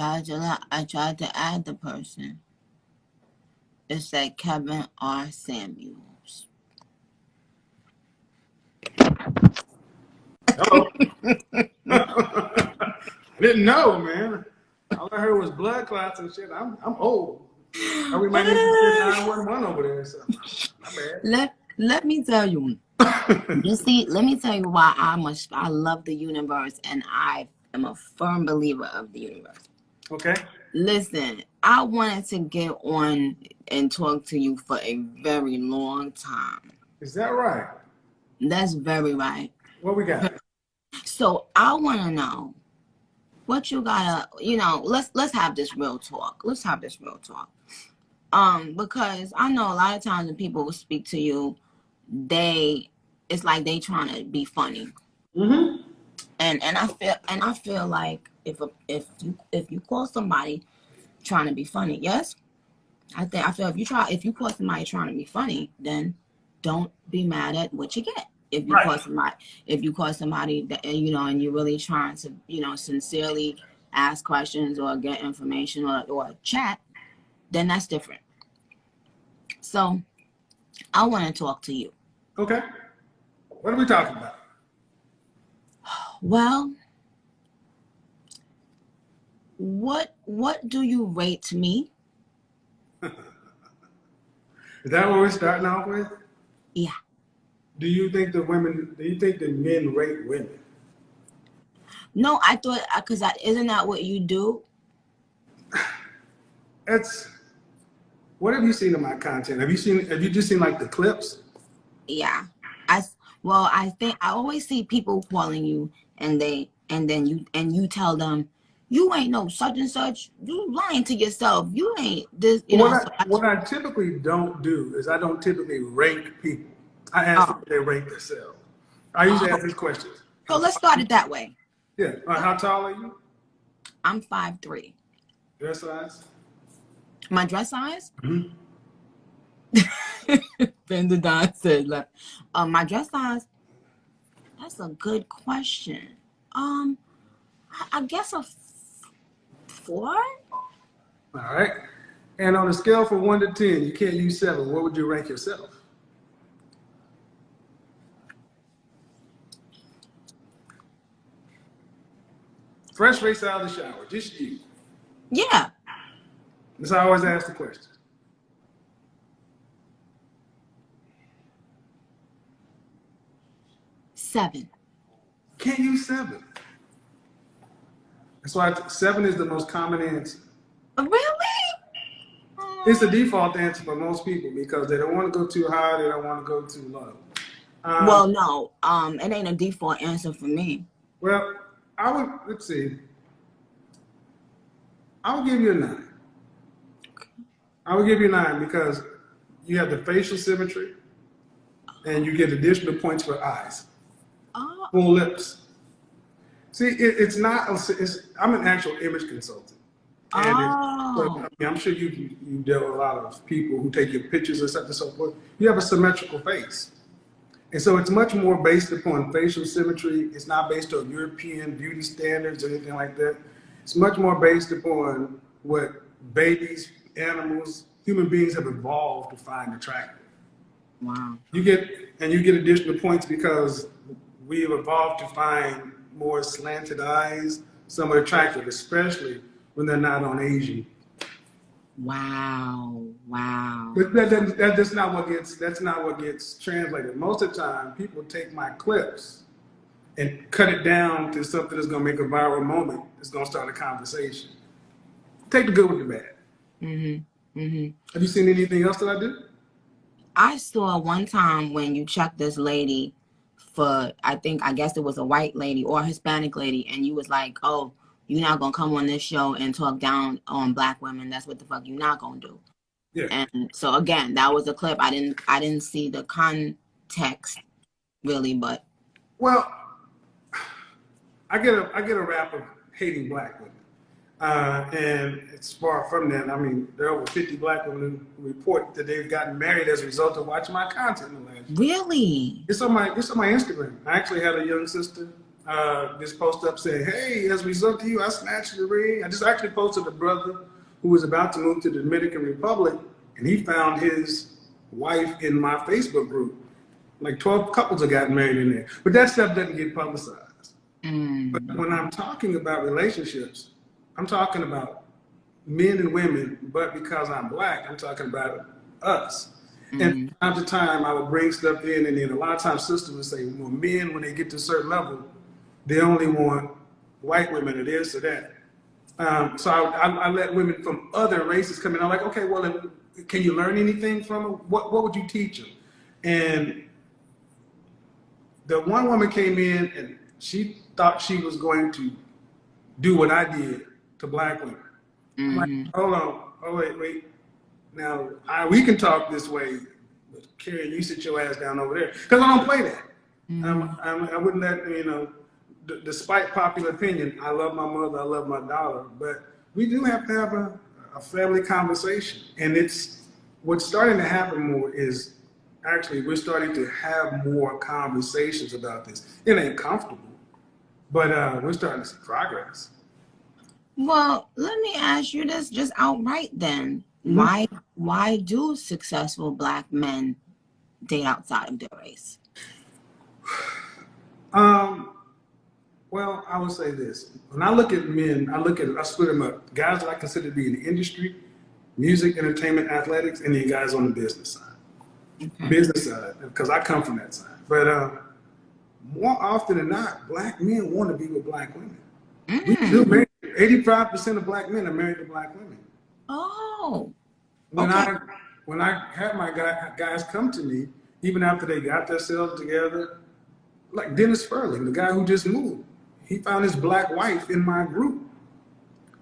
I tried to add the person. It said Kevin R. Samuels. Oh. I didn't know, man. All I heard was blood clots and shit. I'm old. We might need to send 911 over there or something. My bad. Let me tell you. You see, let me tell you why I love the universe, and I am a firm believer of the universe. Okay. Listen, I wanted to get on and talk to you for a very long time. Is that right? That's very right. What we got? So I want to know what you gotta, let's have this real talk. Let's have this real talk. Because I know a lot of times when people will speak to you, it's like they trying to be funny. Mm-hmm. And I feel like if you call somebody trying to be funny, yes, I feel if you call somebody trying to be funny, then don't be mad at what you get. If you call somebody that and you're really trying to sincerely ask questions or get information or chat, then that's different. So I want to talk to you. Okay. What are we talking about? Well, what do you rate me? Is that what we're starting off with? Yeah. Do you think the men rate women? No, I thought because isn't that what you do? What have you seen in my content? Have you just seen like the clips? Yeah. I think I always see people calling you and you tell them you ain't no such and such. You lying to yourself. You ain't this. What I typically don't do is I don't typically rank people. I ask them if they rank themselves. I usually ask these questions. So let's start it that way. Yeah. How tall are you? I'm 5'3". Dress size? My dress size? Mm-hmm. Fender Don said, my dress size. That's a good question. I guess a 4. All right. And on a scale from 1 to 10, you can't use 7. What would you rank yourself? Fresh face out of the shower, just you. Yeah. That's how I always ask the question. 7. Can't use 7. That's why 7 is the most common answer. Really? It's the default answer for most people because they don't want to go too high, they don't want to go too low. Well, no, it ain't a default answer for me. Well, let's see. I would give you a 9. I would give you a 9 because you have the facial symmetry and you get additional points for eyes. Full lips. See, I'm an actual image consultant. And I'm sure you dealt with a lot of people who take your pictures and such and so forth. You have a symmetrical face. And so it's much more based upon facial symmetry. It's not based on European beauty standards or anything like that. It's much more based upon what babies, animals, human beings have evolved to find attractive. Wow. You get additional points because we have evolved to find more slanted eyes somewhat attractive, especially when they're not on Asian. Wow. But that's not what gets translated. Most of the time, people take my clips and cut it down to something that's going to make a viral moment. It's going to start a conversation. Take the good with the bad. Have you seen anything else that I do? I saw one time when you checked this lady for, I guess it was a white lady or a Hispanic lady, and you was like, oh, you're not going to come on this show and talk down on black women. That's what the fuck you're not going to do. Yeah. And so again, that was a clip. I didn't see the context really, but. Well, I get a rap of hating black women. And it's far from that. I mean, there are over 50 black women who report that they've gotten married as a result of watching my content in the last year. Really? It's on my Instagram. I actually had a young sister just post up saying, hey, as a result of you, I snatched the ring. I just actually posted a brother who was about to move to the Dominican Republic, and he found his wife in my Facebook group. Like 12 couples have gotten married in there. But that stuff doesn't get publicized. But when I'm talking about relationships, I'm talking about men and women, but because I'm black, I'm talking about us. And from time to time, I would bring stuff in, and then a lot of times sisters would say, well, men, when they get to a certain level, they only want white women or this or that. So I let women from other races come in. I'm like, okay, well, can you learn anything from them? What would you teach them? And the one woman came in and she thought she was going to do what I did to black women. I'm like, hold on, oh wait. Now we can talk this way, but Karen, you sit your ass down over there because I don't play that. I wouldn't let despite popular opinion. I love my mother, I love my daughter, but we do have to have a family conversation, and it's what's starting to happen more is. Actually, we're starting to have more conversations about this. It ain't comfortable, but we're starting to see progress. Well, let me ask you this just outright then. Why do successful black men date outside of their race? Well, I would say this. When I look at men, I split them up. Guys that I consider to be in the industry, music, entertainment, athletics, and then guys on the business side. Business side, because I come from that side. But more often than not, black men want to be with black women. We do marry. 85% of black men are married to black women. Oh. When I had my guys come to me, even after they got themselves together, like Dennis Furling, the guy who just moved, he found his black wife in my group.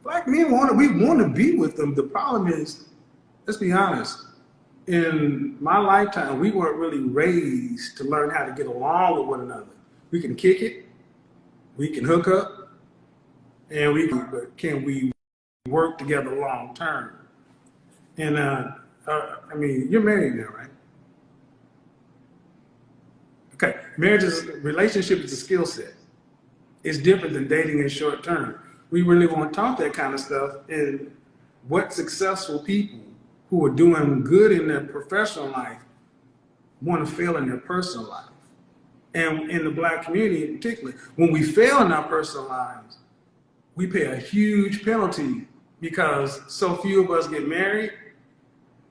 Black men we want to be with them. The problem is, let's be honest. In my lifetime, we weren't really raised to learn how to get along with one another. We can kick it, we can hook up, but can we work together long term? And I mean, you're married now, right? Okay, relationship is a skill set. It's different than dating in short term. We really want to talk that kind of stuff. And what successful people who are doing good in their professional life want to fail in their personal life. And in the black community in particular, when we fail in our personal lives, we pay a huge penalty because so few of us get married.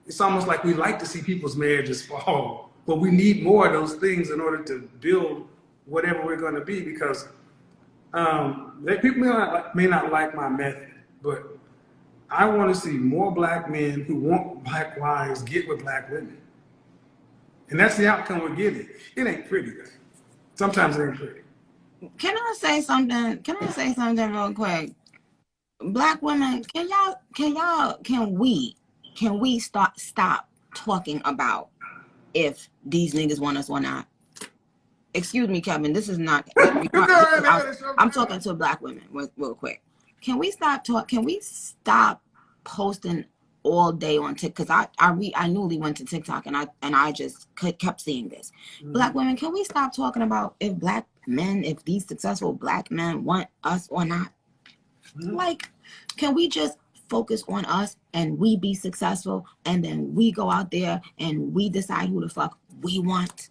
It's almost like we like to see people's marriages fall, but we need more of those things in order to build whatever we're going to be because people may not like my method, but I want to see more black men who want black wives get with black women. And that's the outcome we're getting. It ain't pretty, though. Sometimes it ain't pretty. Can I say something? Real quick? Black women, can we stop talking about if these niggas want us or not? Excuse me, Kevin. This is not. I'm talking to black women real quick. Can we stop posting all day on TikTok? Because I newly went to TikTok and I just kept seeing this. Black women, can we stop talking about if these successful black men want us or not? Like, can we just focus on us and we be successful and then we go out there and we decide who the fuck we want?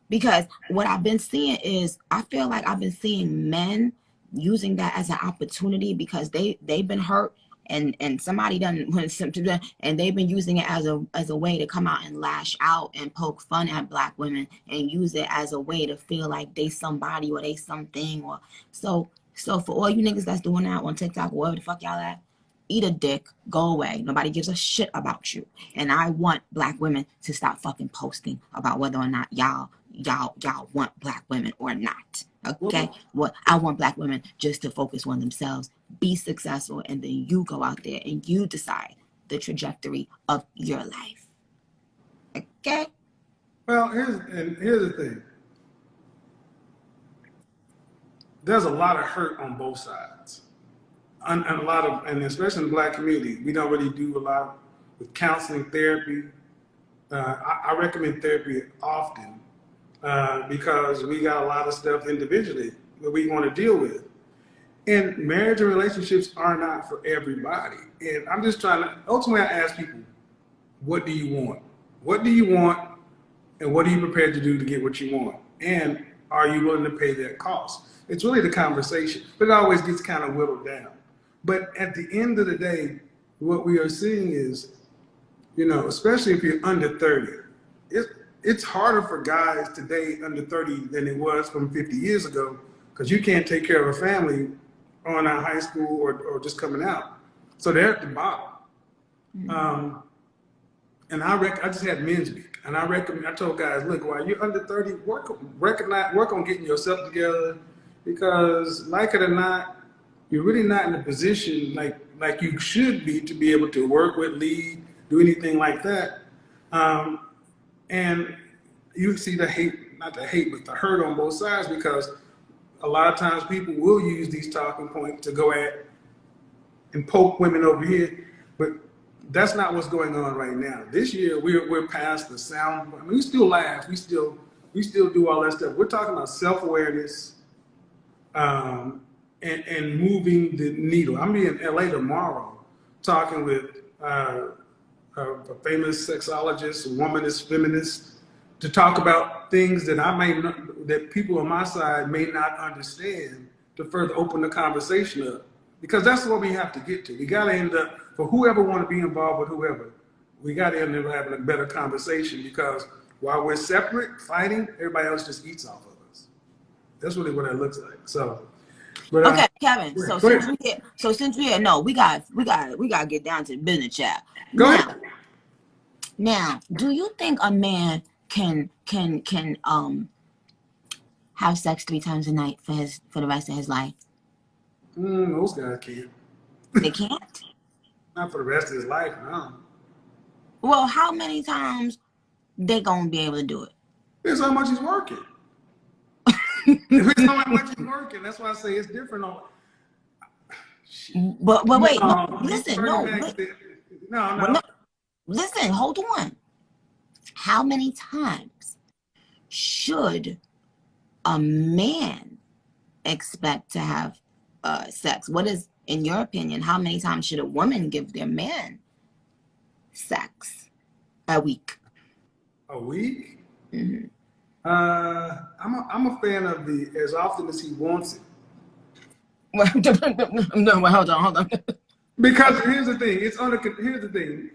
Because what I've been seeing is, I feel like I've been seeing men using that as an opportunity because they've been hurt and somebody done and they've been using it as a way to come out and lash out and poke fun at black women and use it as a way to feel like they somebody or they something or so for all you niggas that's doing that on TikTok, wherever the fuck y'all at, eat a dick, go away. Nobody gives a shit about you. And I want black women to stop fucking posting about whether or not y'all want black women or not. Okay? Well, I want black women just to focus on themselves, be successful, and then you go out there and you decide the trajectory of your life. Okay? Well, here's the thing. There's a lot of hurt on both sides. And especially in the black community, we don't really do a lot with counseling, therapy. I recommend therapy often because we got a lot of stuff individually that we want to deal with. And marriage and relationships are not for everybody. And I'm just trying to, ultimately I ask people, what do you want? What do you want? And what are you prepared to do to get what you want? And are you willing to pay that cost? It's really the conversation, but it always gets kind of whittled down. But at the end of the day, what we are seeing is, especially if you're under 30, it's harder for guys today under 30 than it was from 50 years ago, because you can't take care of a family on a high school or just coming out. So they're at the bottom. Mm-hmm. And I just had men's week, and I told guys, look, while you're under 30, work on getting yourself together, because like it or not, you're really not in a position like you should be to be able to work with, lead, do anything like that. And you see the hate, not the hate, but the hurt on both sides, because a lot of times people will use these talking points to go at and poke women over here, but that's not what's going on right now. This year, we're past the sound. I mean, we still laugh. We still do all that stuff. We're talking about self-awareness and moving the needle. I'm in LA tomorrow talking with a famous sexologist, a womanist, feminist, to talk about things that that people on my side may not understand, to further open the conversation up. Because that's what we have to get to. We got to end up, for whoever want to be involved with whoever, we got to end up having a better conversation, because while we're separate, fighting, everybody else just eats off of us. That's really what it looks like. So, but, okay, Kevin. Since we got to get down to the business, chat. Go ahead. Now, do you think a man can have sex 3 times a night for the rest of his life? Most guys can't. They can't? Not for the rest of his life, no. Well, how many times they gonna be able to do it? Depends how much he's working. Depends how much he's working. That's why I say it's different on. But wait, listen, no. Listen, hold on. How many times should a man expect to have sex? What is, in your opinion, how many times should a woman give their man sex a week? A week? Mm-hmm. I'm a fan of the as often as he wants it. No, hold on. Because here's the thing. Here's the thing.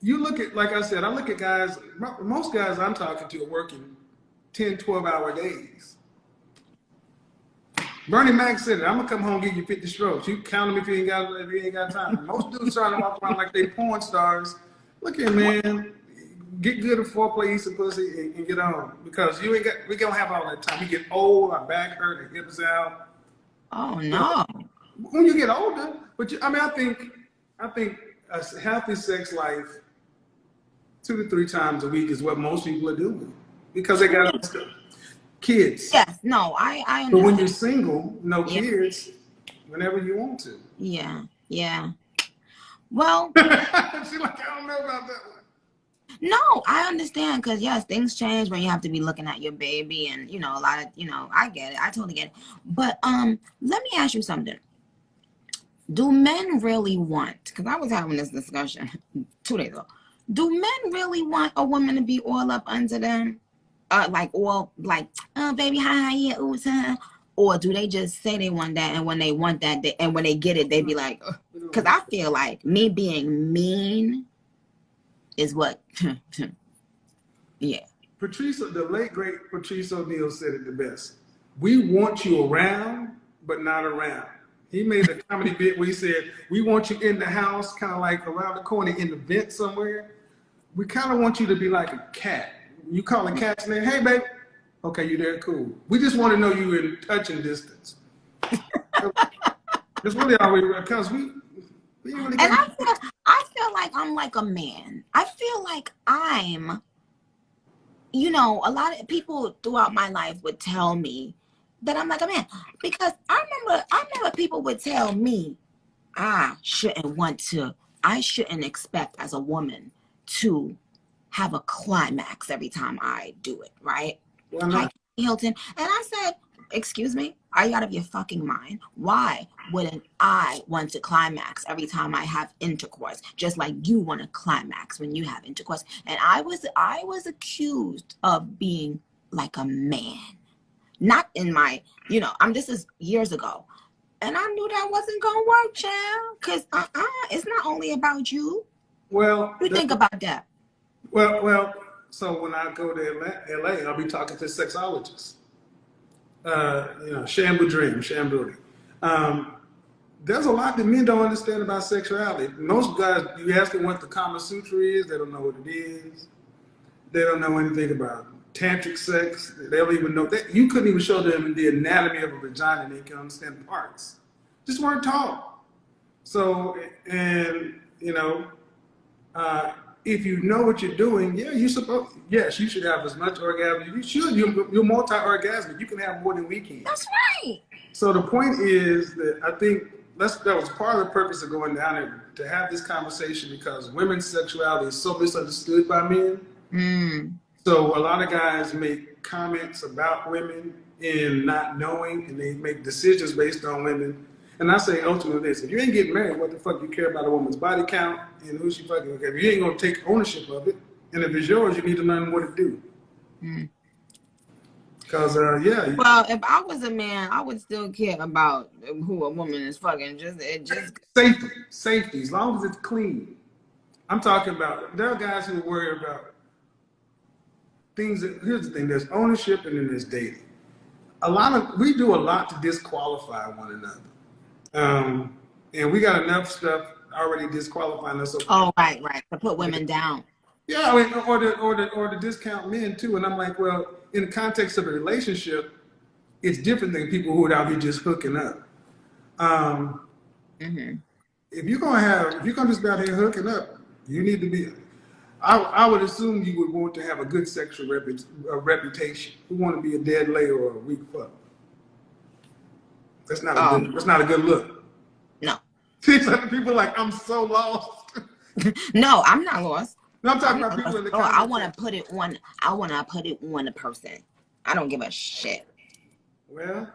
You look at, like I said, I look at guys. Most guys I'm talking to are working 10, 12-hour days. Bernie Mac said it. I'm gonna come home and give you 50 strokes. You count them if you ain't got time. Most dudes trying to walk around like they porn stars. Look here, man. Get good at foreplay, eat some pussy, and get on. Because we don't have all that time. We get old, our back hurt, our hips out. Oh no. When you get older, but I think a healthy sex life 2 to 3 times a week is what most people are doing, because they got kids. Yes, no, I understand. But when you're single, no kids, whenever you want to. Yeah. Well, she's like, I don't know about that one. No, I understand, because yes, things change when you have to be looking at your baby, and a lot of I get it. I totally get it. But let me ask you something. Do men really want? Because I was having this discussion 2 days ago. Do men really want a woman to be all up under them? Oh, baby, hi, yeah, ooh, or do they just say they want that, and when they want that, and when they get it, they be like, because I feel like me being mean is what, yeah. The late great Patrice O'Neal said it the best. We want you around, but not around. He made a comedy bit where he said, we want you in the house, kind of like around the corner in the vent somewhere. We kind of want you to be like a cat. You call a cat's name, hey, babe. Okay, you there, cool. We just want to know you in touching distance. That's really all we, because we really. And I feel like I'm like a man. I feel like I'm, a lot of people throughout my life would tell me that I'm like a man, because I remember people would tell me I shouldn't expect as a woman to have a climax every time I do it, right? Why not? Hilton. And I said, Excuse me? Are you out of your fucking mind? Why wouldn't I want to climax every time I have intercourse? Just like you want to climax when you have intercourse. And I was accused of being like a man. Not in my, this is years ago. And I knew that wasn't gonna work, child. Cause it's not only about you. Well, What do you think about that? Well. So when I go to LA, I'll be talking to sexologists. Shambu Dream, Shambu. There's a lot that men don't understand about sexuality. Most guys, you ask them what the Kama Sutra is, they don't know what it is. They don't know anything about tantric sex. They don't even know that. You couldn't even show them the anatomy of a vagina and they can understand parts. Just weren't taught. So, and, if you know what you're doing, yes, you should have as much orgasm. You should. You're multi-orgasmic. You can have more than we can. That's right. So the point is that I think that was part of the purpose of going down there, to have this conversation, because women's sexuality is so misunderstood by men. Mm. So a lot of guys make comments about women in not knowing, and they make decisions based on women. And I say ultimately this: if you ain't getting married, what the fuck you care about a woman's body count and who she fucking? If you ain't gonna take ownership of it, and if it's yours, you need to learn what to do. Mm. Because Well, if I was a man, I would still care about who a woman is fucking. Just safety. As long as it's clean. I'm talking about. There are guys who worry about things. Here's the thing: there's ownership, and then there's dating. We do a lot to disqualify one another. And we got enough stuff already disqualifying us. Oh, right. To put women down. Yeah, I mean, or to discount men too. And I'm like, well, in the context of a relationship, it's different than people who are out here just hooking up. If you're gonna just be out here hooking up, you need to be. I would assume you would want to have a good sexual reputation. You want to be a dead lay or a weak fuck. That's not a good look. No. People are like, I'm so lost. No, I'm not lost. No, I'm talking about people in the comments. I want to put it on. I want to put it on a person. I don't give a shit. Well,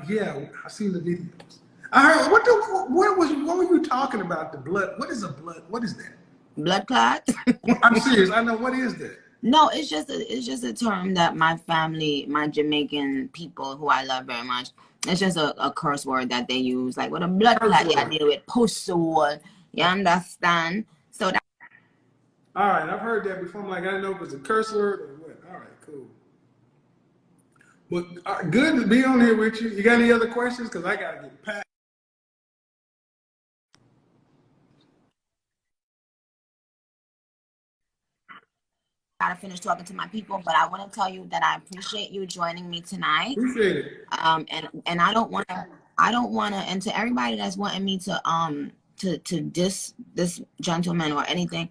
yeah, I've seen the videos. I heard. What were you talking about? The blood. What is a blood? What is that? Blood clot. I'm serious. I know. What is that? No, it's just a term that my family, my Jamaican people who I love very much, it's just a curse word that they use. Like with a blood clot, I deal with pussy. You understand? So that. All right, I've heard that before. I'm like, I didn't know if it was a curse word or what. All right, cool. But good to be on here with you. You got any other questions? Because I gotta get packed. Gotta finish talking to my people, but I want to tell you that I appreciate you joining me tonight. Appreciate it. And I don't want to, and to everybody that's wanting me to diss this gentleman or anything,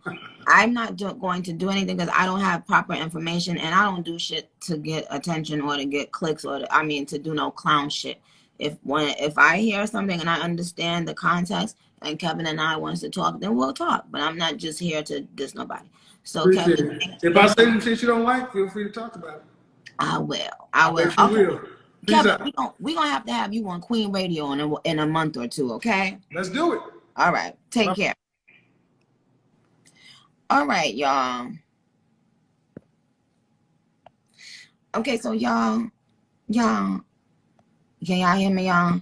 I'm not going to do anything because I don't have proper information, and I don't do shit to get attention or to get clicks or to do no clown shit. If I hear something and I understand the context and Kevin and I wants to talk, then we'll talk. But I'm not just here to diss nobody. So Appreciate Kevin, it. If I say some shit you don't like, feel free to talk about it. I will. Okay. Will. Kevin, we're gonna have to have you on Queen Radio in a month or two, okay? Let's do it. All right. Take care. All right, y'all. Okay, so y'all, can y'all hear me, y'all?